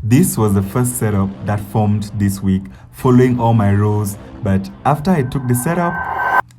This was the first setup that formed this week, following all my rules, but after I took the setup,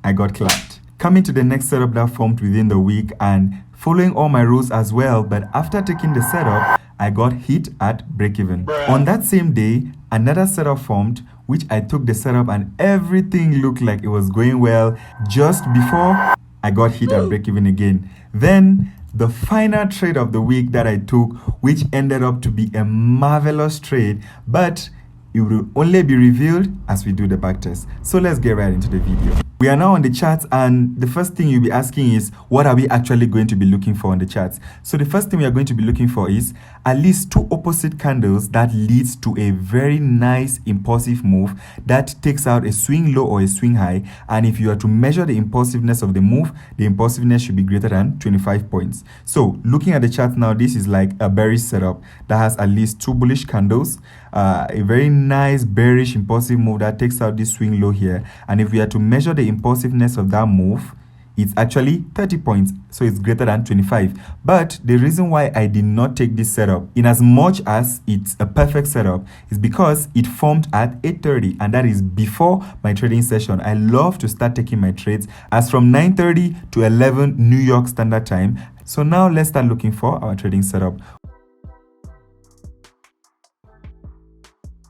I got clapped. Coming to the next setup that formed within the week and following all my rules as well, but after taking the setup, I got hit at break-even. On that same day, another setup formed, which I took the setup and everything looked like it was going well just before I got hit at break-even again. Then the final trade of the week that I took, which ended up to be a marvelous trade, but it will only be revealed as we do the backtest. So let's get right into the video. We are now on the charts, and the first thing you'll be asking is, what are we actually going to be looking for on the charts? So the first thing we are going to be looking for is at least two opposite candles that leads to a very nice impulsive move that takes out a swing low or a swing high. And if you are to measure the impulsiveness of the move, the impulsiveness should be greater than 25 points. So looking at the chart now, this is like a bearish setup that has at least two bullish candles, a very nice bearish impulsive move that takes out this swing low here. And if we are to measure the impulsiveness of that move, it's actually 30 points, so it's greater than 25. But the reason why I did not take this setup, in as much as it's a perfect setup, is because it formed at 8:30, and that is before my trading session. I love to start taking my trades as from 9:30 to 11 New York Standard Time. So now let's start looking for our trading setup.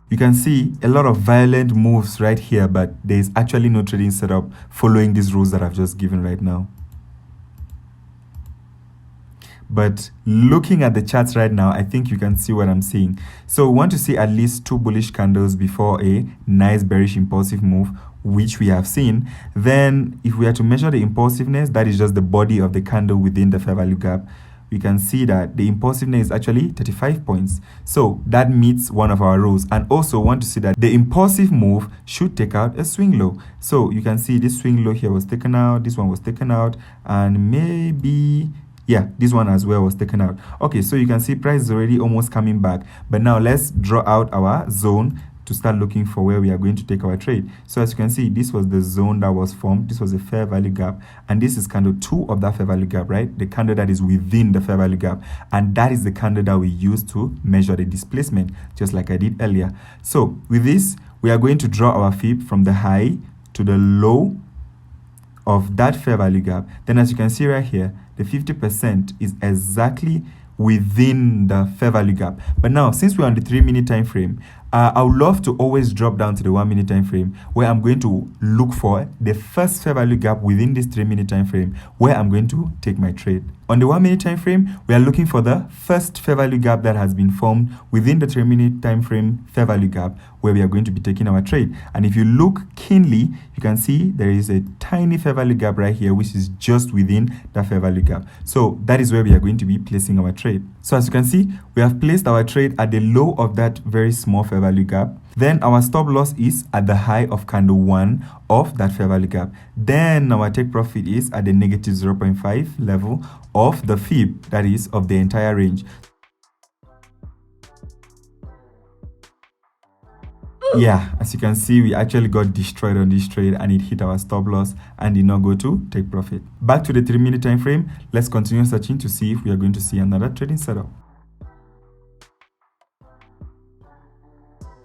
You can see a lot of violent moves right here, but there is actually no trading setup following these rules that I've just given right now. But looking at the charts right now, I think you can see what I'm seeing. So we want to see at least two bullish candles before a nice bearish impulsive move, which we have seen. Then if we are to measure the impulsiveness, that is just the body of the candle within the fair value gap, we can see that the impulsiveness is actually 35 points. So that meets one of our rules. And also want to see that the impulsive move should take out a swing low. So you can see this swing low here was taken out, this one was taken out, and maybe, yeah, this one as well was taken out. Okay, so you can see price is already almost coming back. But now let's draw out our zone to start looking for where we are going to take our trade. So as you can see, this was the zone that was formed. This was a fair value gap, and this is candle 2 of that fair value gap, right? The candle that is within the fair value gap, and that is the candle that we use to measure the displacement, just like I did earlier. So with this, we are going to draw our fib from the high to the low of that fair value gap. Then as you can see right here, the 50% is exactly within the fair value gap. But now, since we're on the 3-minute time frame, I would love to always drop down to the 1-minute time frame, where I'm going to look for the first fair value gap within this 3-minute time frame, where I'm going to take my trade. On the 1-minute time frame, we are looking for the first fair value gap that has been formed within the 3-minute time frame fair value gap, where we are going to be taking our trade. And if you look keenly, you can see there is a tiny fair value gap right here, which is just within that fair value gap. So that is where we are going to be placing our trade. So as you can see, we have placed our trade at the low of that very small fair value gap. Then our stop loss is at the high of candle 1 of that fair value gap. Then our take profit is at the negative 0.5 level of the fib, that is of the entire range. Yeah, as you can see, we actually got destroyed on this trade, and it hit our stop loss and did not go to take profit. Back to the 3-minute time frame, let's continue searching to see if we are going to see another trading setup.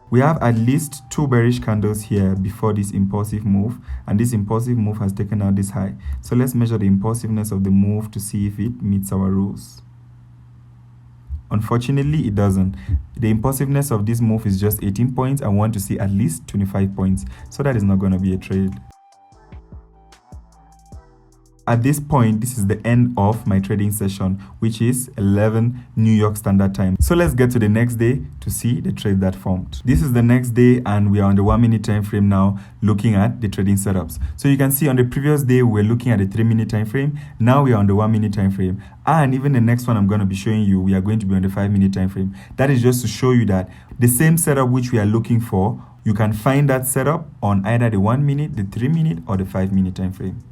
We have at least two bearish candles here before this impulsive move, and this impulsive move has taken out this high. So let's measure the impulsiveness of the move to see if it meets our rules. Unfortunately, it doesn't. The impulsiveness of this move is just 18 points. I want to see at least 25 points, so that is not going to be a trade. At this point, this is the end of my trading session, which is 11 New York Standard Time. So let's get to the next day to see the trade that formed. This is the next day, and we are on the 1-minute time frame now, looking at the trading setups. So you can see on the previous day, we were looking at the 3-minute time frame. Now we are on the 1-minute time frame. And even the next one I'm going to be showing you, we are going to be on the 5-minute time frame. That is just to show you that the same setup which we are looking for, you can find that setup on either the 1-minute, the 3-minute, or the 5-minute time frame.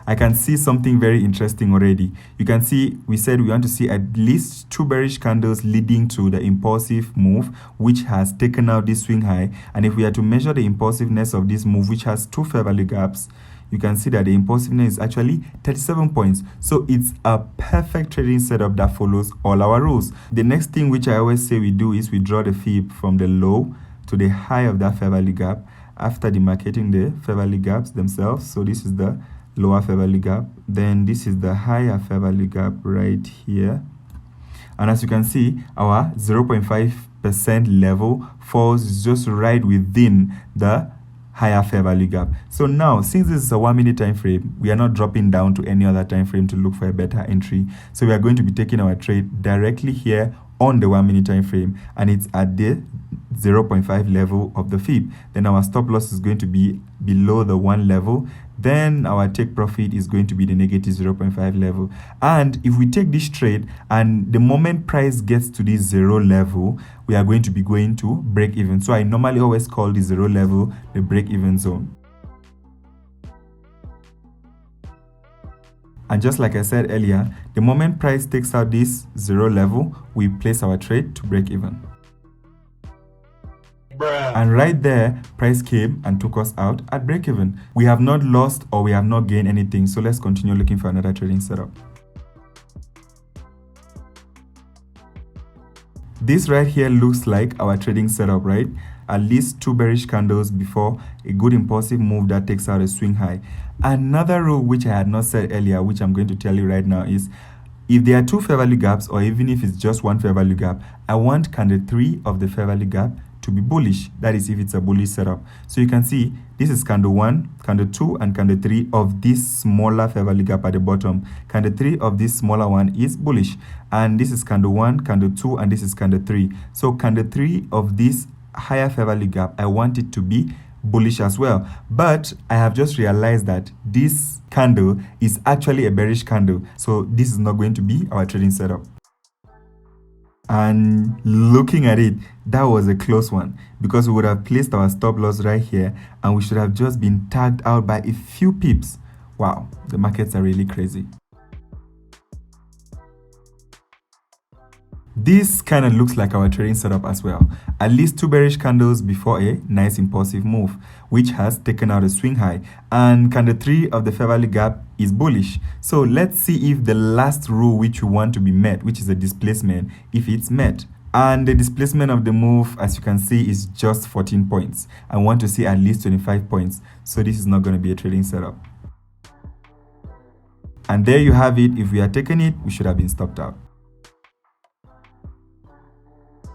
I can see something very interesting already. You can see we said we want to see at least two bearish candles leading to the impulsive move, which has taken out this swing high. And if we are to measure the impulsiveness of this move, which has two fair value gaps, you can see that the impulsiveness is actually 37 points. So it's a perfect trading setup that follows all our rules. The next thing which I always say we do is we draw the fib from the low to the high of that fair value gap after demarcating the fair value gaps themselves. So this is the lower fair value gap, then this is the higher fair value gap right here. And as you can see, our 0.5% level falls just right within the higher fair value gap. So now, since this is a 1 minute time frame, we are not dropping down to any other time frame to look for a better entry. So we are going to be taking our trade directly here on the 1 minute time frame, and it's at the 0.5 level of the fib. Then our stop loss is going to be below the 1 level. Then our take profit is going to be the negative 0.5 level. And if we take this trade and the moment price gets to this 0 level, we are going to be going to break even. So I normally always call the 0 level the break even zone. And just like I said earlier, the moment price takes out this 0 level, we place our trade to break even. And right there, price came and took us out at break even. We have not lost or we have not gained anything. So let's continue looking for another trading setup. This right here looks like our trading setup, right? At least 2 bearish candles before a good impulsive move that takes out a swing high. Another rule which I had not said earlier, which I'm going to tell you right now, is if there are 2 fair value gaps, or even if it's just 1 fair value gap, I want candle 3 of the fair value gap to be bullish. That is if it's a bullish setup. So you can see this is candle 1, candle 2, and candle 3 of this smaller fair value gap at the bottom. Candle 3 of this smaller one is bullish, and this is candle 1, candle 2, and this is candle 3. So candle 3 of this higher fair value gap, I want it to be bullish as well. But I have just realized that this candle is actually a bearish candle, so this is not going to be our trading setup. And looking at it, that was a close one, because we would have placed our stop loss right here and we should have just been tagged out by a few pips. Wow, the markets are really crazy. This kind of looks like our trading setup as well. At least 2 bearish candles before a nice impulsive move, which has taken out a swing high. And candle 3 of the fair value gap is bullish. So let's see if the last rule which we want to be met, which is a displacement, if it's met. And the displacement of the move, as you can see, is just 14 points. I want to see at least 25 points. So this is not going to be a trading setup. And there you have it. If we had taken it, we should have been stopped out.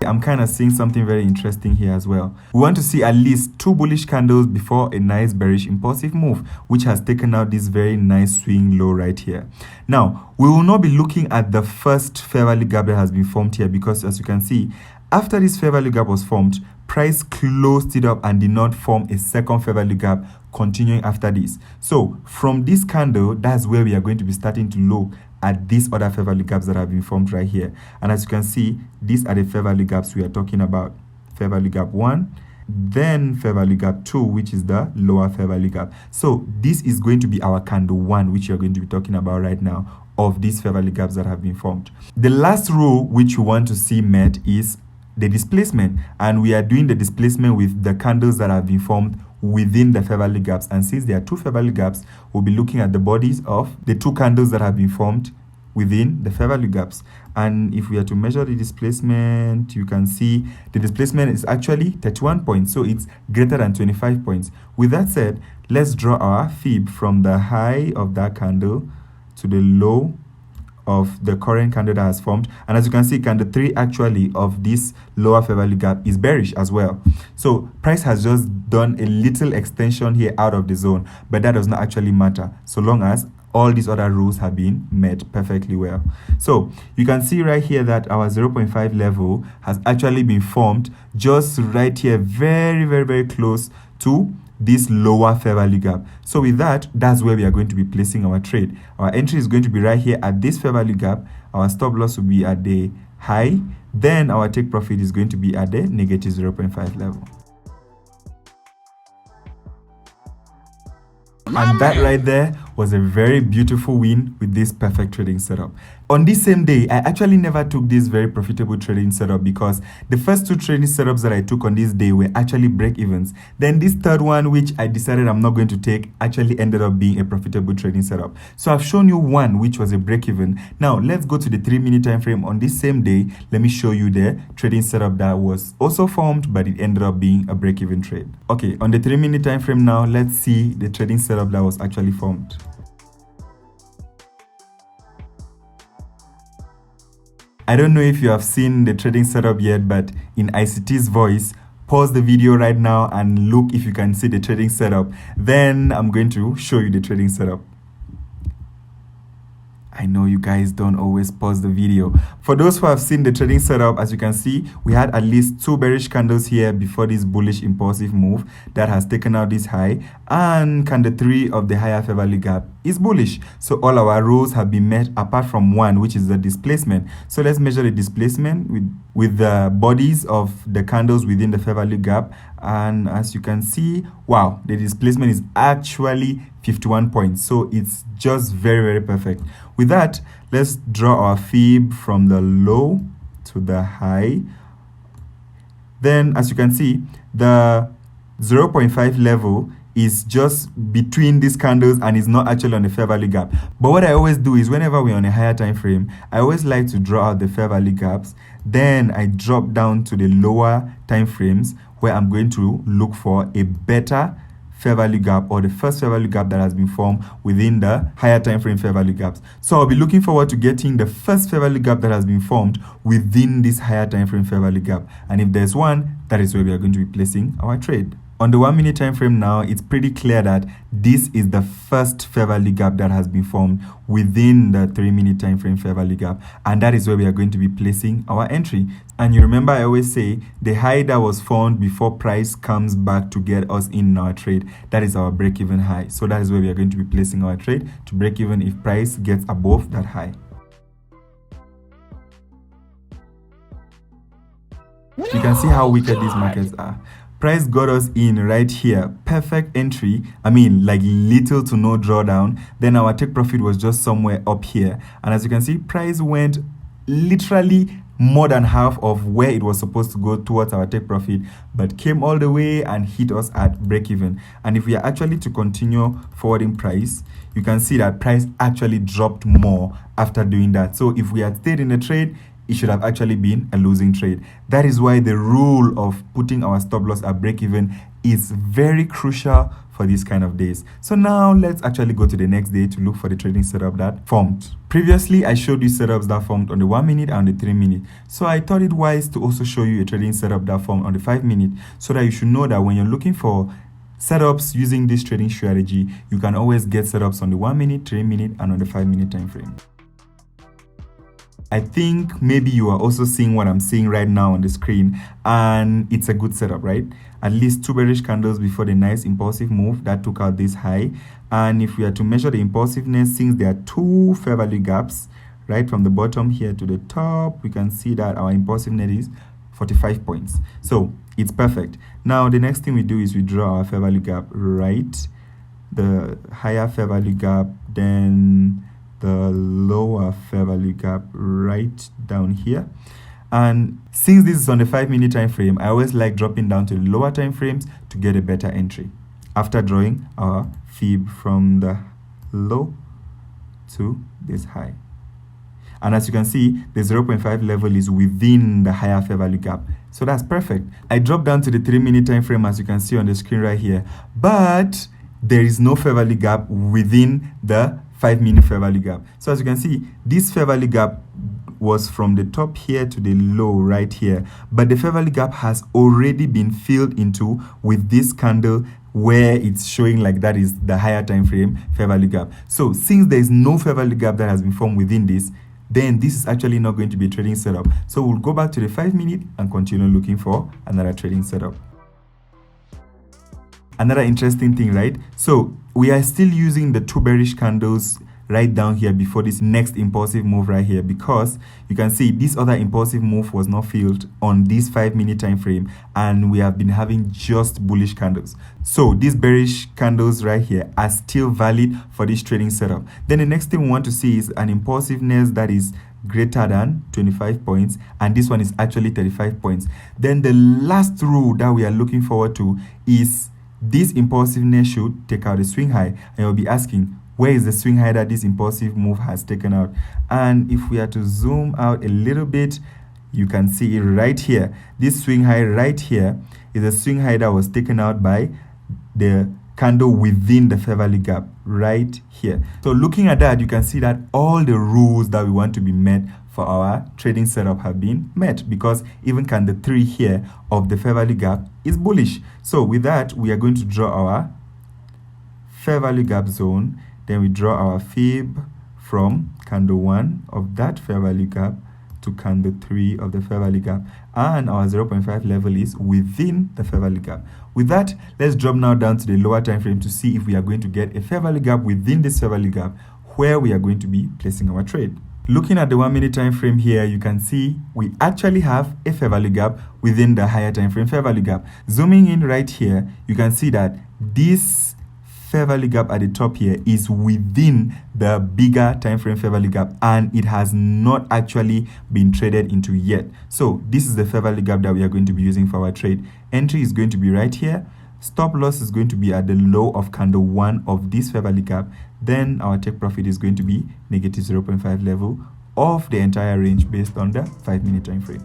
I'm kind of seeing something very interesting here as well. We want to see at least 2 bullish candles before a nice bearish impulsive move, which has taken out this very nice swing low right here. Now, we will not be looking at the first fair value gap that has been formed here, because as you can see, after this fair value gap was formed, price closed it up and did not form a second fair value gap continuing after this. So from this candle, that's where we are going to be starting to look at these other fair value gaps that have been formed right here. And as you can see, these are the fair value gaps we are talking about. Fair value gap 1, then fair value gap 2, which is the lower fair value gap. So this is going to be our candle 1, which you're going to be talking about right now, of these fair value gaps that have been formed. The last rule which we want to see met is the displacement, and we are doing the displacement with the candles that have been formed within the fair value gaps. And since there are 2 fair value gaps, we'll be looking at the bodies of the 2 candles that have been formed within the fair value gaps. And if we are to measure the displacement, you can see the displacement is actually 31 points, so it's greater than 25 points. With that said, let's draw our fib from the high of that candle to the low of the current candle that has formed. And as you can see, candle 3 actually of this lower fair value gap is bearish as well. So price has just done a little extension here out of the zone, but that does not actually matter so long as all these other rules have been met perfectly well. So you can see right here that our 0.5 level has actually been formed just right here, very, very, very close to this lower fair value gap. So with that, that's where we are going to be placing our trade. Our entry is going to be right here at this fair value gap. Our stop loss will be at the high. Then our take profit is going to be at the negative 0.5 level. And that right there was a very beautiful win with this perfect trading setup. On this same day, I actually never took this very profitable trading setup because the first two trading setups that I took on this day were actually break evens. Then this third one, which I decided I'm not going to take, actually ended up being a profitable trading setup. So I've shown you one which was a break even. Now let's go to the 3-minute time frame. On this same day, let me show you the trading setup that was also formed, but it ended up being a break even trade. Okay, on the 3-minute time frame now, let's see the trading setup that was actually formed. I don't know if you have seen the trading setup yet, but in ICT's voice, pause the video right now and look if you can see the trading setup. Then I'm going to show you the trading setup. I know you guys don't always pause the video. For those who have seen the trading setup, as you can see, we had at least 2 bearish candles here before this bullish impulsive move that has taken out this high, and candle 3 of the higher fair value gap is bullish. So all our rows have been met apart from one, which is the displacement. So let's measure the displacement with the bodies of the candles within the fair value gap. And as you can see, wow, the displacement is actually 51 points. So it's just very, very perfect. With that, let's draw our fib from the low to the high. Then, as you can see, the 0.5 level is just between these candles and is not actually on the fair value gap. But what I always do is whenever we're on a higher time frame, I always like to draw out the fair value gaps. Then I drop down to the lower time frames where I'm going to look for a better fair value gap, or the first fair value gap that has been formed within the higher time frame fair value gaps. So I'll be looking forward to getting the first fair value gap that has been formed within this higher time frame fair value gap. And if there's one, that is where we are going to be placing our trade. On the 1 minute time frame now, it's pretty clear that this is the first fair value gap that has been formed within the 3 minute time frame fair value gap, and that is where we are going to be placing our entry. And you remember I always say the high that was formed before price comes back to get us in our trade, that is our break even high. So that is where we are going to be placing our trade to break even if price gets above that high. You can see how wicked these markets are. Price got us in right here, perfect entry, I mean like little to no drawdown. Then our take profit was just somewhere up here, and as you can see, price went literally more than half of where it was supposed to go towards our take profit, but came all the way and hit us at break even. And if we are actually to continue forwarding price, you can see that price actually dropped more after doing that. So if we had stayed in the trade, it should have actually been a losing trade. That is why the rule of putting our stop loss at break even is very crucial for these kind of days. So now let's actually go to the next day to look for the trading setup that formed. Previously, I showed you setups that formed on the 1 minute and the 3 minute. So I thought it wise to also show you a trading setup that formed on the 5 minute, so that you should know that when you're looking for setups using this trading strategy, you can always get setups on the 1 minute, 3 minute, and on the 5 minute time frame. I think maybe you are also seeing what I'm seeing right now on the screen, and it's a good setup, right? At least 2 bearish candles before the nice impulsive move that took out this high. And if we are to measure the impulsiveness, since there are 2 fair value gaps right from the bottom here to the top, we can see that our impulsiveness is 45 points. So it's perfect. Now the next thing we do is we draw our fair value gap, right? The higher fair value gap, then the lower fair value gap right down here. And since this is on the 5 minute time frame, I always like dropping down to the lower time frames to get a better entry after drawing our fib from the low to this high. And as you can see, the 0.5 level is within the higher fair value gap. So that's perfect. I dropped down to the 3 minute time frame, as you can see on the screen right here, but there is no fair value gap within the 5 minute fair value gap. So as you can see, this fair value gap was from the top here to the low right here, but the fair value gap has already been filled into with this candle where it's showing like that is the higher time frame fair value gap. So since there is no fair value gap that has been formed within this, then this is actually not going to be a trading setup. So we'll go back to the 5 minute and continue looking for another trading setup. Another interesting thing, right? So we are still using the 2 bearish candles right down here before this next impulsive move right here, because you can see this other impulsive move was not filled on this 5-minute time frame, and we have been having just bullish candles. So these bearish candles right here are still valid for this trading setup. Then the next thing we want to see is an impulsiveness that is greater than 25 points, and this one is actually 35 points. Then the last rule that we are looking forward to is this impulsiveness should take out a swing high, and you'll be asking, where is the swing high that this impulsive move has taken out? And if we are to zoom out a little bit, you can see it right here. This swing high right here is a swing high that was taken out by the candle within the fair value gap right here. So looking at that, you can see that all the rules that we want to be met for our trading setup have been met, because even candle 3 here of the fair value gap is bullish. So with that, we are going to draw our fair value gap zone. Then we draw our fib from candle 1 of that fair value gap to candle 3 of the fair value gap, and our 0.5 level is within the fair value gap. With that, let's drop now down to the lower time frame to see if we are going to get a fair value gap within this fair value gap where we are going to be placing our trade. Looking at the 1-minute time frame here, you can see we actually have a fair value gap within the higher time frame fair value gap. Zooming in right here, you can see that this fair value gap at the top here is within the bigger time frame fair value gap, and it has not actually been traded into yet. So this is the fair value gap that we are going to be using for our trade. Entry is going to be right here. Stop loss is going to be at the low of candle 1 of this fair value gap. Then our take profit is going to be negative 0.5 level of the entire range based on the 5-minute time frame.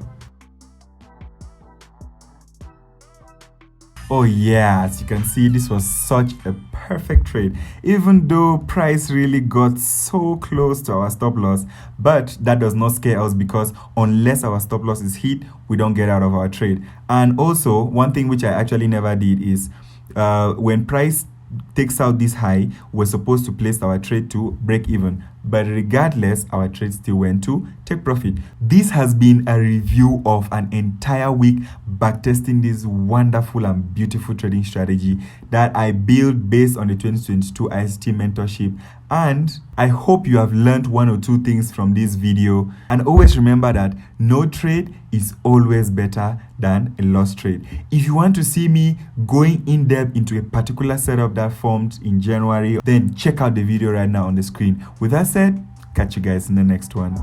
Oh yeah, as you can see, this was such a perfect trade, even though price really got so close to our stop loss. But that does not scare us, because unless our stop loss is hit, we don't get out of our trade. And also, one thing which I actually never did is when price takes out this high, we're supposed to place our trade to break even, but regardless, our trade still went to take profit. This has been a review of an entire week backtesting this wonderful and beautiful trading strategy that I built based on the 2022 ICT mentorship. And I hope you have learned 1 or 2 things from this video. And always remember that no trade is always better than a lost trade. If you want to see me going in depth into a particular setup that formed in January, then check out the video right now on the screen. With that said, catch you guys in the next one.